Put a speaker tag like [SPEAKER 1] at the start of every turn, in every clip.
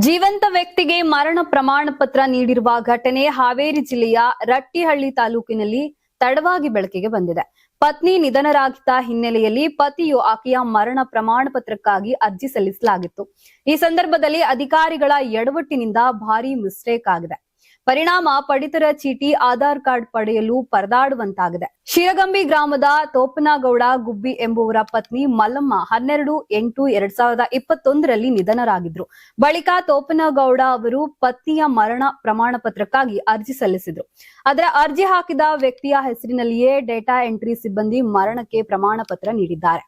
[SPEAKER 1] ಜೀವಂತ ವ್ಯಕ್ತಿಗೆ ಮರಣ ಪ್ರಮಾಣ ಪತ್ರ ನೀಡಿರುವ ಘಟನೆ ಹಾವೇರಿ ಜಿಲ್ಲೆಯ ರಟ್ಟಿಹಳ್ಳಿ ತಾಲೂಕಿನಲ್ಲಿ ತಡವಾಗಿ ಬೆಳಕಿಗೆ ಬಂದಿದೆ. ಪತ್ನಿ ನಿಧನರಾಗಿದ್ದ ಹಿನ್ನೆಲೆಯಲ್ಲಿ ಪತಿಯು ಆಕೆಯ ಮರಣ ಪ್ರಮಾಣ ಪತ್ರಕ್ಕಾಗಿ ಅರ್ಜಿ ಸಲ್ಲಿಸಲಾಗಿತ್ತು. ಈ ಸಂದರ್ಭದಲ್ಲಿ ಅಧಿಕಾರಿಗಳ ಎಡವಟ್ಟಿನಿಂದ ಭಾರೀ ಮಿಸ್ಟೇಕ್ ಆಗಿದೆ. ಪರಿಣಾಮ ಪಡಿತರ ಚೀಟಿ, ಆಧಾರ್ ಕಾರ್ಡ್ ಪಡೆಯಲು ಪರದಾಡುವಂತಾಗಿದೆ. ಶಿರಗಂಬಿ ಗ್ರಾಮದ ತೋಪನಗೌಡ ಗುಬ್ಬಿ ಎಂಬುವರ ಪತ್ನಿ ಮಲ್ಲಮ್ಮ 12/8/2021ರಲ್ಲಿ ನಿಧನರಾಗಿದ್ರು. ಬಳಿಕ ತೋಪನಗೌಡ ಅವರು ಪತ್ನಿಯ ಮರಣ ಪ್ರಮಾಣ ಪತ್ರಕ್ಕಾಗಿ ಅರ್ಜಿ ಸಲ್ಲಿಸಿದ್ರು. ಆದರೆ ಅರ್ಜಿ ಹಾಕಿದ ವ್ಯಕ್ತಿಯ ಹೆಸರಿನಲ್ಲಿಯೇ ಡೇಟಾ ಎಂಟ್ರಿ ಸಿಬ್ಬಂದಿ ಮರಣಕ್ಕೆ ಪ್ರಮಾಣ ಪತ್ರ ನೀಡಿದ್ದಾರೆ.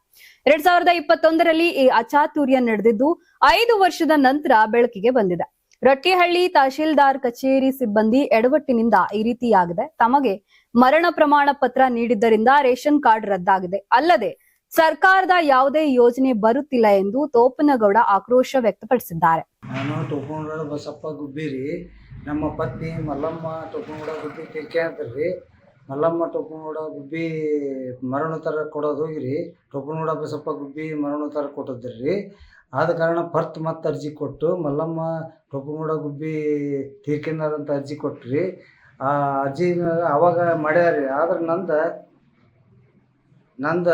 [SPEAKER 1] 2021ರಲ್ಲಿ ಈ ಅಚಾತುರ್ಯ ನಡೆದಿದ್ದು 5 ವರ್ಷದ ನಂತರ ಬೆಳಕಿಗೆ ಬಂದಿದೆ. ರಟ್ಟಿಹಳ್ಳಿ ತಹಶೀಲ್ದಾರ್ ಕಚೇರಿ ಸಿಬ್ಬಂದಿ ಎಡವಟ್ಟಿನಿಂದ ಈ ರೀತಿಯಾಗಿದೆ. ತಮಗೆ ಮರಣ ಪ್ರಮಾಣ ಪತ್ರ ನೀಡಿದ್ದರಿಂದ ರೇಷನ್ ಕಾರ್ಡ್ ರದ್ದಾಗಿದೆ. ಅಲ್ಲದೆ ಸರ್ಕಾರದ ಯಾವುದೇ ಯೋಜನೆ ಬರುತ್ತಿಲ್ಲ ಎಂದು ತೋಪನಗೌಡ ಆಕ್ರೋಶ ವ್ಯಕ್ತಪಡಿಸಿದ್ದಾರೆ.
[SPEAKER 2] ನಾನು ತೋಪನಗೌಡ ಬಸಪ್ಪ ಗುಬ್ಬಿರಿ, ನಮ್ಮ ಪತ್ನಿ ಮಲ್ಲಮ್ಮ ತೋಪನಗೌಡ ಗುಬ್ಬಿ ತೀರ್ಕೊಂಡ್ರಿ. ಮಲ್ಲಮ್ಮ ತೋಪನಗೌಡ ಗುಬ್ಬಿ ಮರಣೋತ್ತರ ಕೊಡೋದು ಹೋಗಿರಿ. ತೋಪನಗೌಡ ಬಸಪ್ಪ ಗುಬ್ಬಿ ಮರಣೋತ್ತರ ಕೊಟ್ಟಿದ್ರಿ. ಆದ ಕಾರಣ ಮತ್ತೆ ಅರ್ಜಿ ಕೊಟ್ಟು ಮಲ್ಲಮ್ಮ ತೋಪನಗೌಡ ಗುಬ್ಬಿ ತೀರ್ಕೊಂಡಾರಂತ ಅರ್ಜಿ ಕೊಟ್ರಿ. ಆ ಅರ್ಜಿ ಅವಾಗ ಮಾಡ್ಯಾರಿ. ಆದ್ರೆ ನಂದು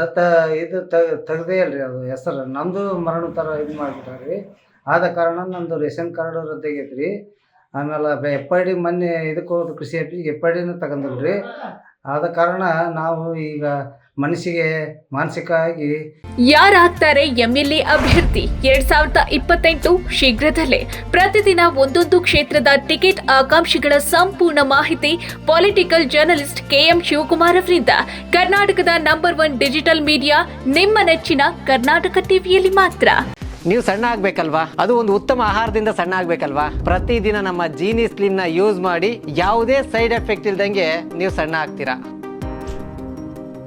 [SPEAKER 2] ತೆಗ್ದೇ ಅಲ್ರಿ, ಅದು ಹೆಸರು ನಂದು ಮರಣೋತ್ತರ ಇದು ಮಾಡಿಬಿಟ್ಟಾರಿ. ಆದ ಕಾರಣ ನಂದು ರೇಷನ್ ಕಾರ್ಡ್ ರದ್ದಾಗೈತ್ರಿ. ಆಮೇಲೆ FID ಮೊನ್ನೆ ಇದಕ್ಕೆ ಹೋದ ಕೃಷಿ ಆಫೀಸ್ಗೆ FIDನೂ ತಗೊಂಡಿಲ್ರಿ. ಆದ ಕಾರಣ ನಾವು ಈಗ ಮನಸ್ಸಿಗೆ ಮಾನಸಿಕ ಆಗಿ
[SPEAKER 3] ಯಾರಾಗ್ತಾರೆ MLA ಅಭ್ಯರ್ಥಿ 2028 ಶೀಘ್ರದಲ್ಲೇ. ಪ್ರತಿದಿನ ಒಂದೊಂದು ಕ್ಷೇತ್ರದ ಟಿಕೆಟ್ ಆಕಾಂಕ್ಷಿಗಳ ಸಂಪೂರ್ಣ ಮಾಹಿತಿ ಪೊಲಿಟಿಕಲ್ ಜರ್ನಲಿಸ್ಟ್ KM ಶಿವಕುಮಾರ್ ಅವರಿಂದ. ಕರ್ನಾಟಕದ ನಂಬರ್ 1 ಡಿಜಿಟಲ್ ಮೀಡಿಯಾ ನಿಮ್ಮ ನೆಚ್ಚಿನ ಕರ್ನಾಟಕ ಟಿವಿಯಲ್ಲಿ ಮಾತ್ರ.
[SPEAKER 4] ನೀವು ಸಣ್ಣ ಆಗ್ಬೇಕಲ್ವಾ? ಅದು ಒಂದು ಉತ್ತಮ ಆಹಾರದಿಂದ ಸಣ್ಣ ಆಗ್ಬೇಕಲ್ವಾ? ಪ್ರತಿದಿನ ನಮ್ಮ ಜೀನಿ ಸ್ಲಿಮ್ನ ಯೂಸ್ ಮಾಡಿ ಯಾವುದೇ ಸೈಡ್ ಎಫೆಕ್ಟ್ ಇಲ್ದಂಗೆ ನೀವು ಸಣ್ಣ ಆಗ್ತೀರಾ.